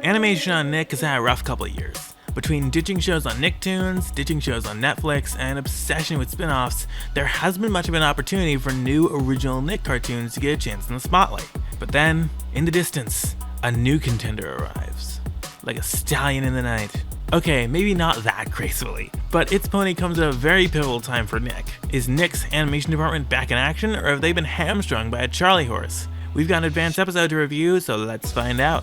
Animation on Nick has had a rough couple of years. Between ditching shows on Nicktoons, ditching shows on Netflix, and obsession with spin-offs, there hasn't been much of an opportunity for new original Nick cartoons to get a chance in the spotlight. But then, in the distance, a new contender arrives. Like a stallion in the night. Okay, maybe not that gracefully, but It's Pony comes at a very pivotal time for Nick. Is Nick's animation department back in action, or have they been hamstrung by a Charlie horse? We've got an advanced episode to review, so let's find out.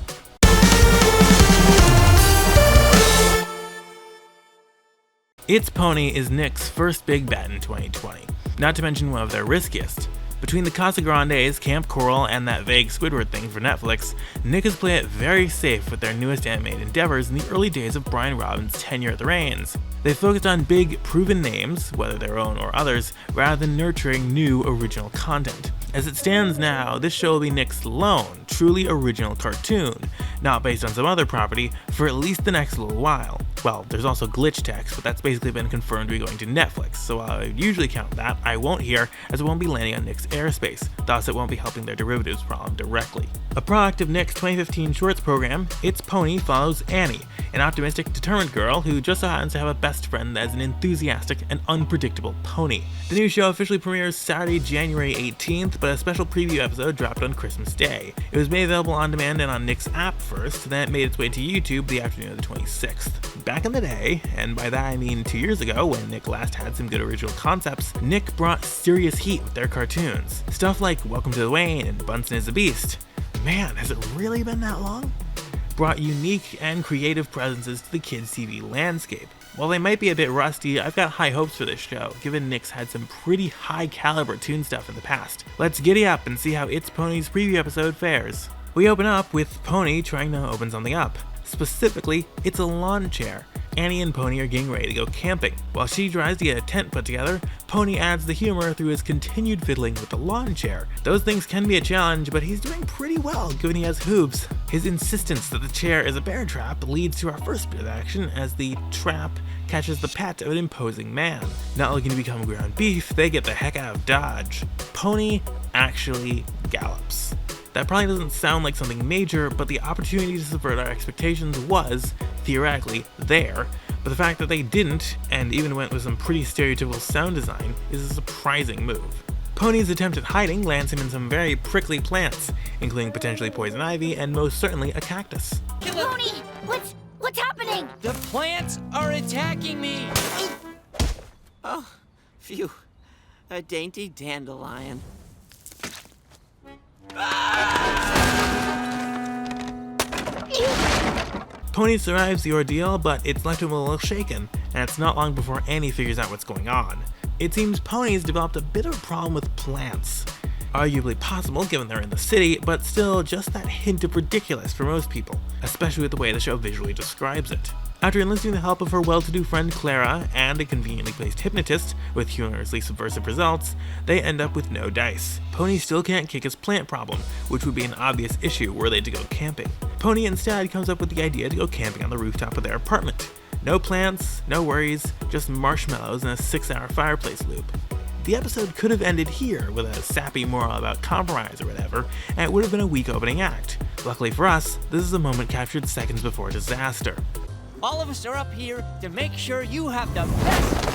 It's Pony is Nick's first big bet in 2020, not to mention one of their riskiest. Between the Casa Grandes, Camp Coral, and that vague Squidward thing for Netflix, Nick has played it very safe with their newest animated endeavors in the early days of Brian Robbins' tenure at the reins. They focused on big, proven names, whether their own or others, rather than nurturing new, original content. As it stands now, this show will be Nick's lone, truly original cartoon, not based on some other property, for at least the next little while. Well, there's also Glitch Text, but that's basically been confirmed to be going to Netflix, so while I would usually count that, I won't here, as it won't be landing on Nick's airspace, thus it won't be helping their derivatives problem directly. A product of Nick's 2015 shorts program, It's Pony follows Annie, an optimistic, determined girl who just so happens to have a best friend that is an enthusiastic and unpredictable pony. The new show officially premieres Saturday, January 18th, but a special preview episode dropped on Christmas Day. It was made available on demand and on Nick's app first, then it made its way to YouTube the afternoon of the 26th. Back in the day, and by that I mean 2 years ago when Nick last had some good original concepts, Nick brought serious heat with their cartoons. Stuff like Welcome to the Wayne and Bunsen is a Beast. Man, has it really been that long? Brought unique and creative presences to the kids' TV landscape. While they might be a bit rusty, I've got high hopes for this show, given Nick's had some pretty high caliber toon stuff in the past. Let's giddy up and see how It's Pony's preview episode fares. We open up with Pony trying to open something up. Specifically, it's a lawn chair. Annie and Pony are getting ready to go camping. While she tries to get a tent put together, Pony adds the humor through his continued fiddling with the lawn chair. Those things can be a challenge, but he's doing pretty well given he has hooves. His insistence that the chair is a bear trap leads to our first bit of action as the trap catches the pet of an imposing man. Not looking to become ground beef, they get the heck out of Dodge. Pony actually gallops. That probably doesn't sound like something major, but the opportunity to subvert our expectations was, theoretically, there, but the fact that they didn't, and even went with some pretty stereotypical sound design, is a surprising move. Pony's attempt at hiding lands him in some very prickly plants, including potentially poison ivy and most certainly a cactus. Pony, what's happening? The plants are attacking me! Oh, phew. A dainty dandelion. Pony survives the ordeal, but it's left him a little shaken, and it's not long before Annie figures out what's going on. It seems Pony's developed a bit of a problem with plants. Arguably possible given they're in the city, but still just that hint of ridiculous for most people, especially with the way the show visually describes it. After enlisting the help of her well-to-do friend Clara and a conveniently placed hypnotist with humorously subversive results, they end up with no dice. Pony still can't kick his plant problem, which would be an obvious issue were they to go camping. Pony instead comes up with the idea to go camping on the rooftop of their apartment. No plants, no worries, just marshmallows and a 6-hour fireplace loop. The episode could have ended here with a sappy moral about compromise or whatever, and it would have been a weak opening act. Luckily for us, this is a moment captured seconds before disaster. All of us are up here to make sure you have the best.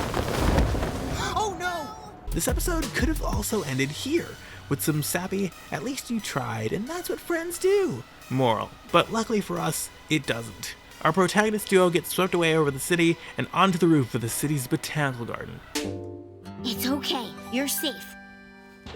Oh no! This episode could have also ended here, with some sappy, at least you tried, and that's what friends do, moral. But luckily for us, it doesn't. Our protagonist duo gets swept away over the city and onto the roof of the city's botanical garden. It's okay. You're safe.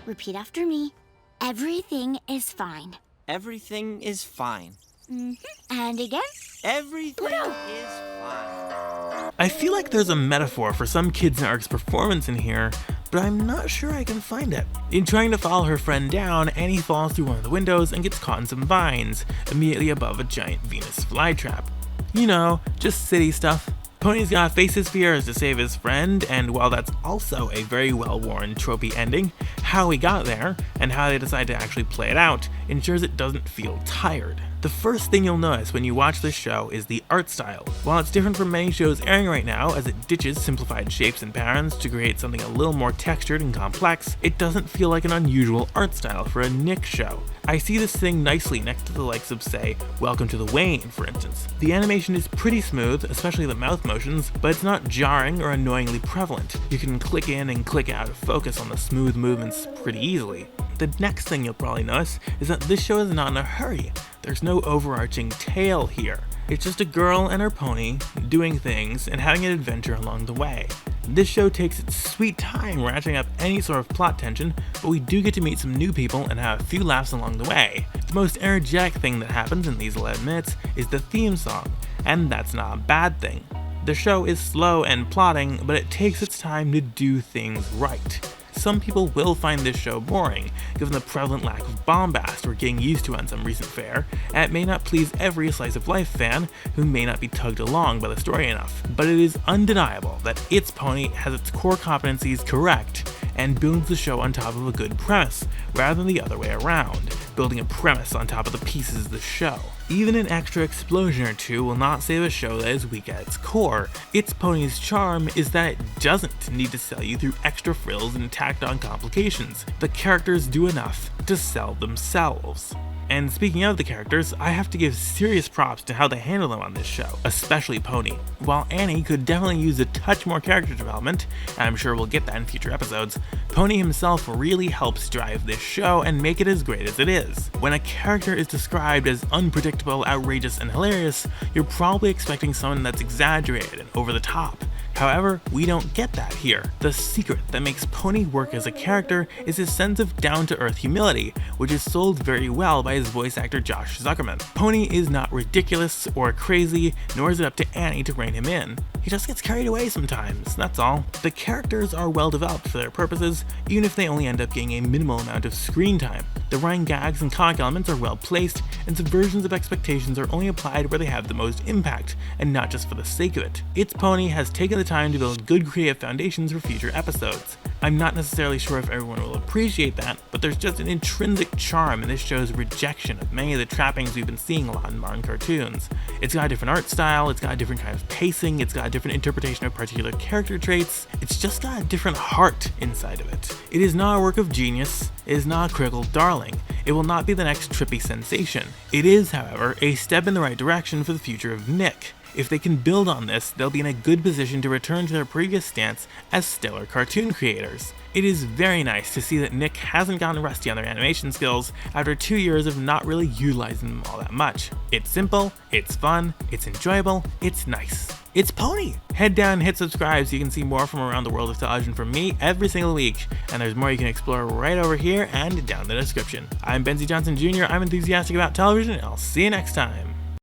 Repeat after me. Everything is fine. Everything is fine. And again? Everything is fine. I feel like there's a metaphor for some Kids in Arc's performance in here, but I'm not sure I can find it. In trying to follow her friend down, Annie falls through one of the windows and gets caught in some vines, immediately above a giant Venus flytrap. You know, just city stuff. Pony's gotta face his fears to save his friend, and while that's also a very well-worn tropey ending, how he got there, and how they decide to actually play it out, ensures it doesn't feel tired. The first thing you'll notice when you watch this show is the art style. While it's different from many shows airing right now, as it ditches simplified shapes and patterns to create something a little more textured and complex, it doesn't feel like an unusual art style for a Nick show. I see this thing nicely next to the likes of, say, Welcome to the Wayne, for instance. The animation is pretty smooth, especially the mouth motions, but it's not jarring or annoyingly prevalent. You can click in and click out of focus on the smooth movements pretty easily. The next thing you'll probably notice is that this show is not in a hurry. There's no overarching tale here. It's just a girl and her pony doing things and having an adventure along the way. This show takes its sweet time ratcheting up any sort of plot tension, but we do get to meet some new people and have a few laughs along the way. The most energetic thing that happens in these 11 minutes is the theme song, and that's not a bad thing. The show is slow and plotting, but it takes its time to do things right. Some people will find this show boring, given the prevalent lack of bombast we're getting used to on some recent fare, and it may not please every slice of life fan who may not be tugged along by the story enough. But it is undeniable that It's Pony has its core competencies correct and builds the show on top of a good premise, rather than the other way around, building a premise on top of the pieces of the show. Even an extra explosion or two will not save a show that is weak at its core. It's Pony's charm is that it doesn't need to sell you through extra frills and tacked on complications. The characters do enough to sell themselves. And speaking of the characters, I have to give serious props to how they handle them on this show, especially Pony. While Annie could definitely use a touch more character development, and I'm sure we'll get that in future episodes, Pony himself really helps drive this show and make it as great as it is. When a character is described as unpredictable, outrageous, and hilarious, you're probably expecting someone that's exaggerated and over the top. However, we don't get that here. The secret that makes Pony work as a character is his sense of down-to-earth humility, which is sold very well by his voice actor Josh Zuckerman. Pony is not ridiculous or crazy, nor is it up to Annie to rein him in. He just gets carried away sometimes, that's all. The characters are well developed for their purposes, even if they only end up getting a minimal amount of screen time. The running gags and comic elements are well placed, and subversions of expectations are only applied where they have the most impact, and not just for the sake of it. It's Pony has taken the time to build good creative foundations for future episodes. I'm not necessarily sure if everyone will appreciate that, but there's just an intrinsic charm in this show's rejection of many of the trappings we've been seeing a lot in modern cartoons. It's got a different art style, it's got a different kind of pacing, it's got a different interpretation of particular character traits, it's just got a different heart inside of it. It is not a work of genius, it is not a critical darling, it will not be the next trippy sensation. It is, however, a step in the right direction for the future of Nick. If they can build on this, they'll be in a good position to return to their previous stance as stellar cartoon creators. It is very nice to see that Nick hasn't gotten rusty on their animation skills after 2 years of not really utilizing them all that much. It's simple, it's fun, it's enjoyable, it's nice. It's Pony! Head down and hit subscribe so you can see more from around the world of television from me every single week, and there's more you can explore right over here and down in the description. I'm Benzie Johnson Jr., I'm enthusiastic about television, and I'll see you next time.